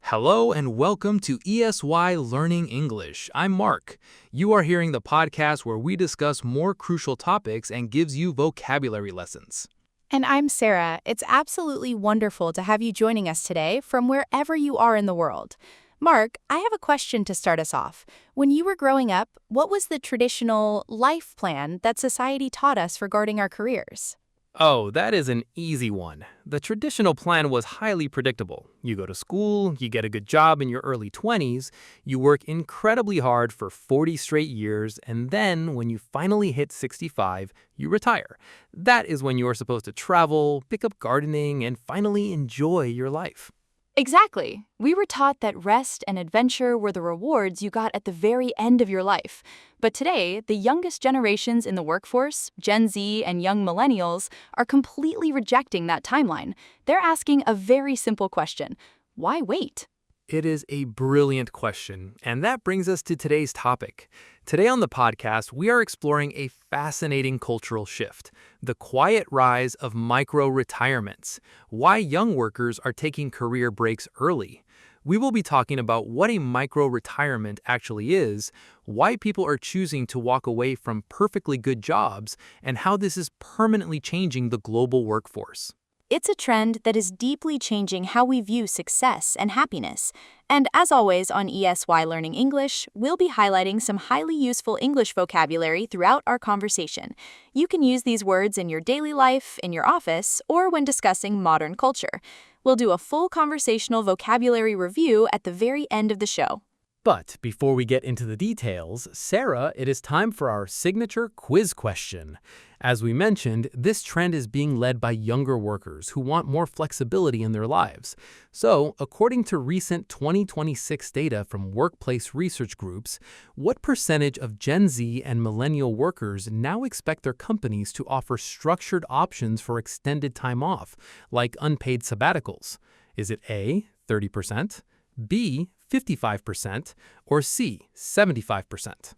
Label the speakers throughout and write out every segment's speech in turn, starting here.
Speaker 1: Hello and welcome to ESY Learning English. I'm Mark. You are hearing the podcast where we discuss more crucial topics and gives you vocabulary lessons.
Speaker 2: And I'm Sarah. It's absolutely wonderful to have you joining us today from wherever you are in the world. Mark, I have a question to start us off. When you were growing up, what was the traditional life plan that society taught us regarding our careers?
Speaker 1: Oh, that is an easy one. The traditional plan was highly predictable. You go to school, you get a good job in your early 20s, you work incredibly hard for 40 straight years, and then when you finally hit 65, you retire. That is when you are supposed to travel, pick up gardening, and finally enjoy your life.
Speaker 2: Exactly. We were taught that rest and adventure were the rewards you got at the very end of your life. But today, the youngest generations in the workforce, Gen Z and young Millennials, are completely rejecting that timeline. They're asking a very simple question. Why wait?
Speaker 1: It is a brilliant question, and that brings us to today's topic. Today on the podcast, we are exploring a fascinating cultural shift, the quiet rise of micro-retirements, why young workers are taking career breaks early. We will be talking about what a micro-retirement actually is, why people are choosing to walk away from perfectly good jobs, and how this is permanently changing the global workforce.
Speaker 2: It's a trend that is deeply changing how we view success and happiness. And as always on ESY Learning English, we'll be highlighting some highly useful English vocabulary throughout our conversation. You can use these words in your daily life, in your office, or when discussing modern culture. We'll do a full conversational vocabulary review at the very end of the show.
Speaker 1: But before we get into the details, Sarah, it is time for our signature quiz question. As we mentioned, this trend is being led by younger workers who want more flexibility in their lives. So, according to recent 2026 data from workplace research groups, what percentage of Gen Z and Millennial workers now expect their companies to offer structured options for extended time off, like unpaid sabbaticals? Is it A, 30%, B, 55%, or C, 75%?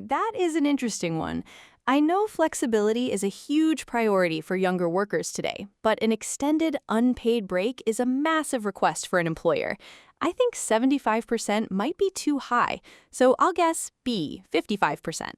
Speaker 2: That is an interesting one. I know flexibility is a huge priority for younger workers today, but an extended unpaid break is a massive request for an employer. I think 75% might be too high, so I'll guess B, 55%.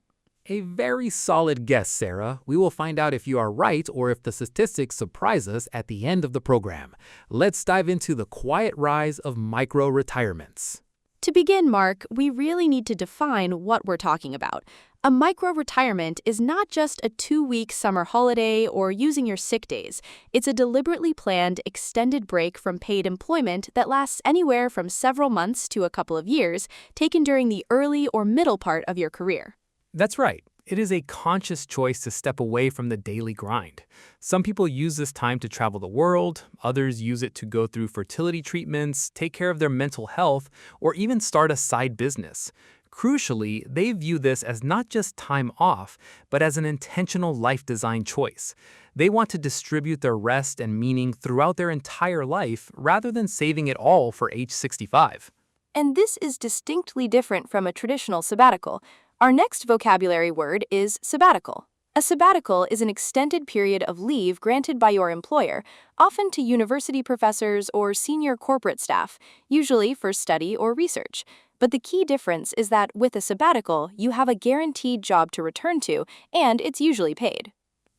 Speaker 1: A very solid guess, Sarah. We will find out if you are right or if the statistics surprise us at the end of the program. Let's dive into the quiet rise of micro-retirements.
Speaker 2: To begin, Mark, we really need to define what we're talking about. A micro-retirement is not just a 2-week summer holiday or using your sick days. It's a deliberately planned extended break from paid employment that lasts anywhere from several months to a couple of years, taken during the early or middle part of your career.
Speaker 1: That's right. It is a conscious choice to step away from the daily grind. Some people use this time to travel the world, others use it to go through fertility treatments, take care of their mental health, or even start a side business. Crucially, they view this as not just time off, but as an intentional life design choice. They want to distribute their rest and meaning throughout their entire life rather than saving it all for age 65.
Speaker 2: And this is distinctly different from a traditional sabbatical. Our next vocabulary word is sabbatical. A sabbatical is an extended period of leave granted by your employer, often to university professors or senior corporate staff, usually for study or research. But the key difference is that with a sabbatical, you have a guaranteed job to return to, and it's usually paid.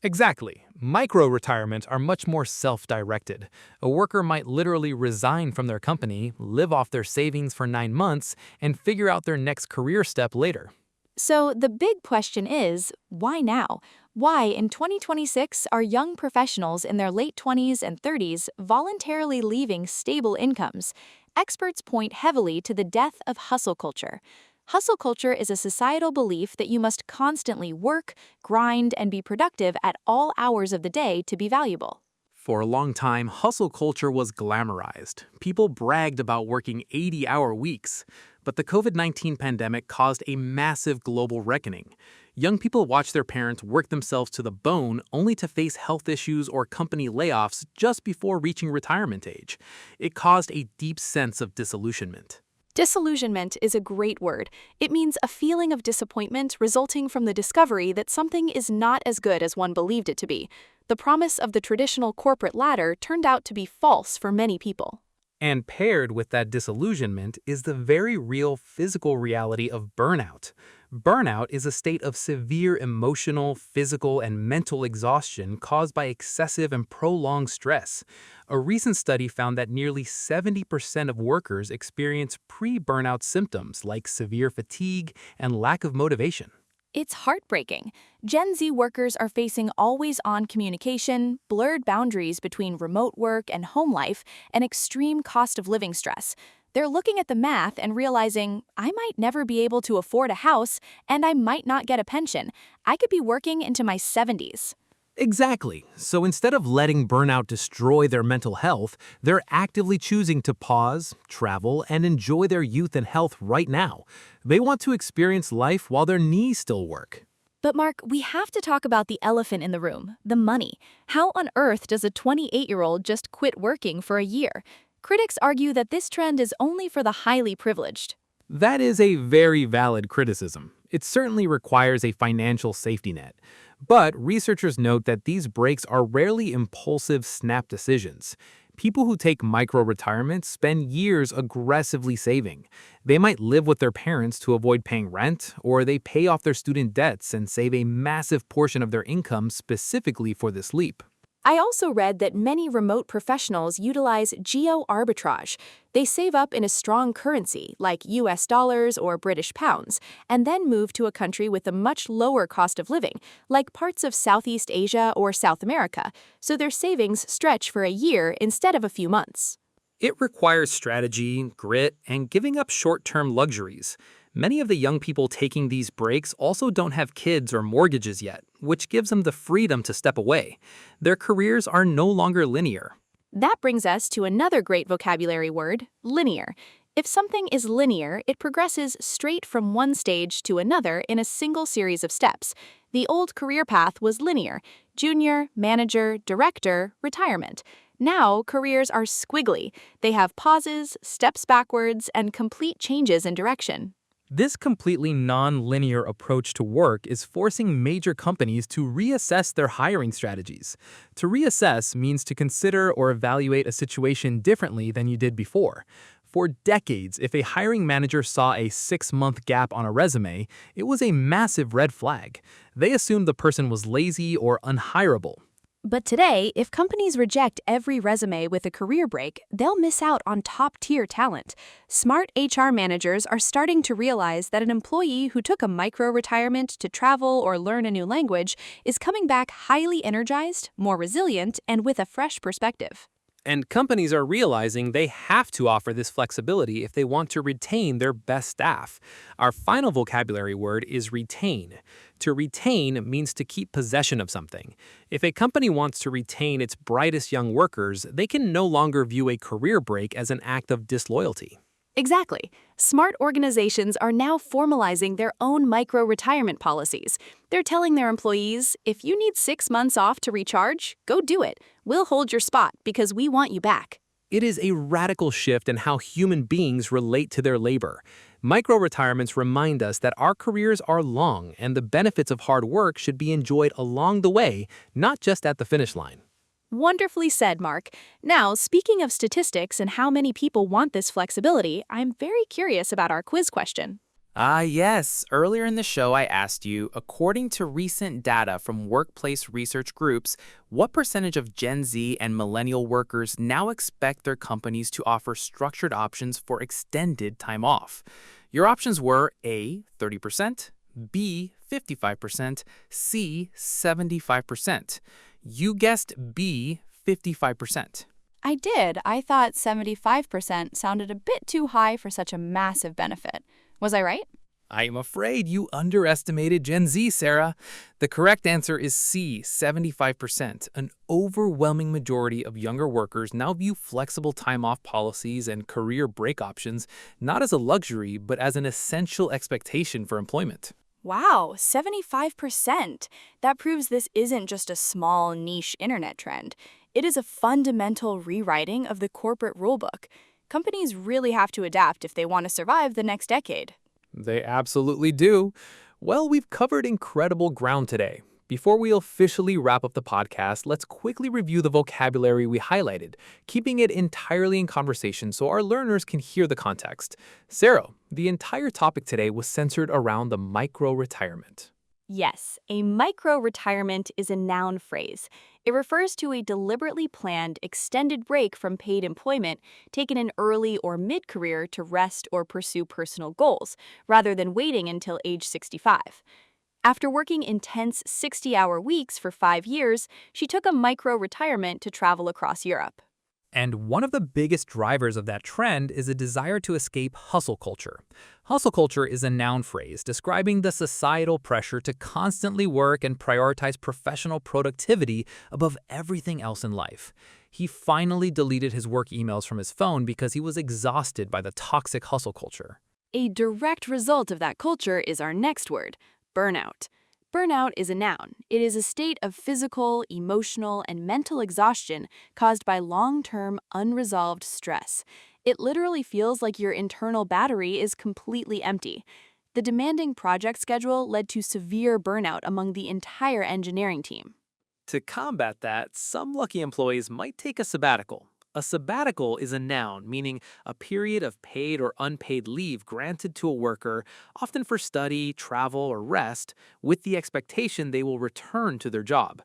Speaker 1: Exactly. Micro-retirements are much more self-directed. A worker might literally resign from their company, live off their savings for 9 months, and figure out their next career step later.
Speaker 2: So the big question is, why now? Why in 2026 are young professionals in their late 20s and 30s voluntarily leaving stable incomes? Experts point heavily to the death of hustle culture. Hustle culture is a societal belief that you must constantly work, grind, and be productive at all hours of the day to be valuable.
Speaker 1: For a long time, hustle culture was glamorized. People bragged about working 80-hour weeks. But the COVID-19 pandemic caused a massive global reckoning. Young people watched their parents work themselves to the bone only to face health issues or company layoffs just before reaching retirement age. It caused a deep sense of disillusionment.
Speaker 2: Disillusionment is a great word. It means a feeling of disappointment resulting from the discovery that something is not as good as one believed it to be. The promise of the traditional corporate ladder turned out to be false for many people.
Speaker 1: And paired with that disillusionment is the very real physical reality of burnout. Burnout is a state of severe emotional, physical, and mental exhaustion caused by excessive and prolonged stress. A recent study found that nearly 70% of workers experience pre-burnout symptoms like severe fatigue and lack of motivation.
Speaker 2: It's heartbreaking. Gen Z workers are facing always-on communication, blurred boundaries between remote work and home life, and extreme cost of living stress. They're looking at the math and realizing, I might never be able to afford a house, and I might not get a pension. I could be working into my 70s.
Speaker 1: Exactly. So instead of letting burnout destroy their mental health, they're actively choosing to pause, travel, and enjoy their youth and health right now. They want to experience life while their knees still work.
Speaker 2: But Mark, we have to talk about the elephant in the room, the money. How on earth does a 28-year-old just quit working for a year? Critics argue that this trend is only for the highly privileged.
Speaker 1: That is a very valid criticism. It certainly requires a financial safety net. But researchers note that these breaks are rarely impulsive snap decisions. People who take micro-retirement spend years aggressively saving. They might live with their parents to avoid paying rent, or they pay off their student debts and save a massive portion of their income specifically for this leap.
Speaker 2: I also read that many remote professionals utilize geo-arbitrage. They save up in a strong currency, like US dollars or British pounds, and then move to a country with a much lower cost of living, like parts of Southeast Asia or South America, so their savings stretch for a year instead of a few months.
Speaker 1: It requires strategy, grit, and giving up short-term luxuries. Many of the young people taking these breaks also don't have kids or mortgages yet, which gives them the freedom to step away. Their careers are no longer linear.
Speaker 2: That brings us to another great vocabulary word, linear. If something is linear, it progresses straight from one stage to another in a single series of steps. The old career path was linear: junior, manager, director, retirement. Now, careers are squiggly. They have pauses, steps backwards, and complete changes in direction.
Speaker 1: This completely non-linear approach to work is forcing major companies to reassess their hiring strategies. To reassess means to consider or evaluate a situation differently than you did before. For decades, if a hiring manager saw a 6-month gap on a resume, it was a massive red flag. They assumed the person was lazy or unhireable.
Speaker 2: But today, if companies reject every resume with a career break, they'll miss out on top-tier talent. Smart HR managers are starting to realize that an employee who took a micro-retirement to travel or learn a new language is coming back highly energized, more resilient, and with a fresh perspective.
Speaker 1: And companies are realizing they have to offer this flexibility if they want to retain their best staff. Our final vocabulary word is retain. To retain means to keep possession of something. If a company wants to retain its brightest young workers, they can no longer view a career break as an act of disloyalty.
Speaker 2: Exactly. Smart organizations are now formalizing their own micro-retirement policies. They're telling their employees, if you need 6 months off to recharge, go do it. We'll hold your spot because we want you back.
Speaker 1: It is a radical shift in how human beings relate to their labor. Micro-retirements remind us that our careers are long and the benefits of hard work should be enjoyed along the way, not just at the finish line.
Speaker 2: Wonderfully said, Mark. Now, speaking of statistics and how many people want this flexibility, I'm very curious about our quiz question.
Speaker 3: Yes. Earlier in the show, I asked you, according to recent data from workplace research groups, what percentage of Gen Z and millennial workers now expect their companies to offer structured options for extended time off? Your options were A, 30%, B, 55%, C, 75%. You guessed B, 55%.
Speaker 2: I did. I thought 75% sounded a bit too high for such a massive benefit. Was I right?
Speaker 3: I'm afraid you underestimated Gen Z, Sarah. The correct answer is C, 75%. An overwhelming majority of younger workers now view flexible time-off policies and career break options not as a luxury, but as an essential expectation for employment.
Speaker 2: Wow, 75%. That proves this isn't just a small niche internet trend. It is a fundamental rewriting of the corporate rulebook. Companies really have to adapt if they want to survive the next decade.
Speaker 1: They absolutely do. Well, we've covered incredible ground today. Before we officially wrap up the podcast, let's quickly review the vocabulary we highlighted, keeping it entirely in conversation so our learners can hear the context. Sarah, the entire topic today was centered around the micro-retirement.
Speaker 2: Yes, a micro-retirement is a noun phrase. It refers to a deliberately planned, extended break from paid employment taken in early or mid-career to rest or pursue personal goals, rather than waiting until age 65. After working intense 60-hour weeks for 5 years, she took a micro-retirement to travel across Europe.
Speaker 1: And one of the biggest drivers of that trend is a desire to escape hustle culture. Hustle culture is a noun phrase describing the societal pressure to constantly work and prioritize professional productivity above everything else in life. He finally deleted his work emails from his phone because he was exhausted by the toxic hustle culture.
Speaker 2: A direct result of that culture is our next word, burnout. Burnout is a noun. It is a state of physical, emotional, and mental exhaustion caused by long-term, unresolved stress. It literally feels like your internal battery is completely empty. The demanding project schedule led to severe burnout among the entire engineering team.
Speaker 1: To combat that, some lucky employees might take a sabbatical. A sabbatical is a noun, meaning a period of paid or unpaid leave granted to a worker, often for study, travel, or rest, with the expectation they will return to their job.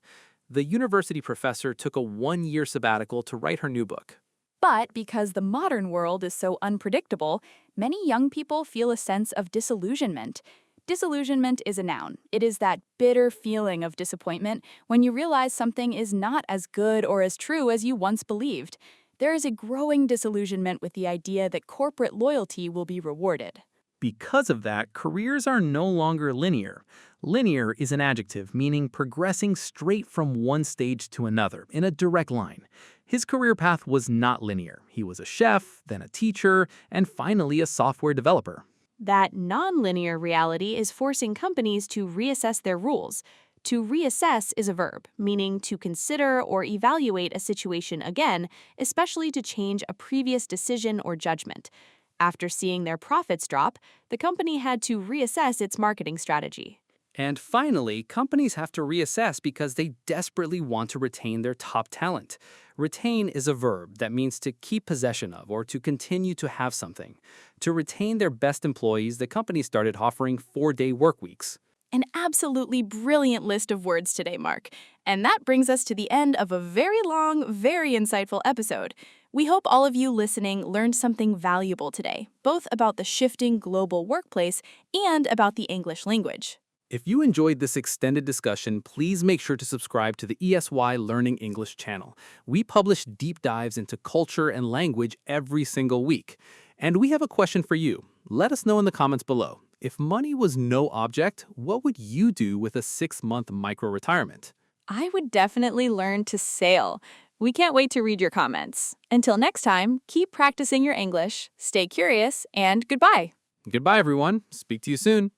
Speaker 1: The university professor took a 1-year sabbatical to write her new book.
Speaker 2: But because the modern world is so unpredictable, many young people feel a sense of disillusionment. Disillusionment is a noun. It is that bitter feeling of disappointment when you realize something is not as good or as true as you once believed. There is a growing disillusionment with the idea that corporate loyalty will be rewarded.
Speaker 1: Because of that, careers are no longer linear. Linear is an adjective meaning progressing straight from one stage to another in a direct line. His career path was not linear. He was a chef, then a teacher, and finally a software developer.
Speaker 2: That non-linear reality is forcing companies to reassess their rules. To reassess is a verb, meaning to consider or evaluate a situation again, especially to change a previous decision or judgment. After seeing their profits drop, the company had to reassess its marketing strategy.
Speaker 1: And finally, companies have to reassess because they desperately want to retain their top talent. Retain is a verb that means to keep possession of or to continue to have something. To retain their best employees, the company started offering 4-day work weeks.
Speaker 2: An absolutely brilliant list of words today, Mark. And that brings us to the end of a very long, very insightful episode. We hope all of you listening learned something valuable today, both about the shifting global workplace and about the English language.
Speaker 1: If you enjoyed this extended discussion, please make sure to subscribe to the ESY Learning English channel. We publish deep dives into culture and language every single week. And we have a question for you. Let us know in the comments below. If money was no object, what would you do with a 6-month micro-retirement?
Speaker 2: I would definitely learn to sail. We can't wait to read your comments. Until next time, keep practicing your English, stay curious, and goodbye.
Speaker 1: Goodbye, everyone. Speak to you soon.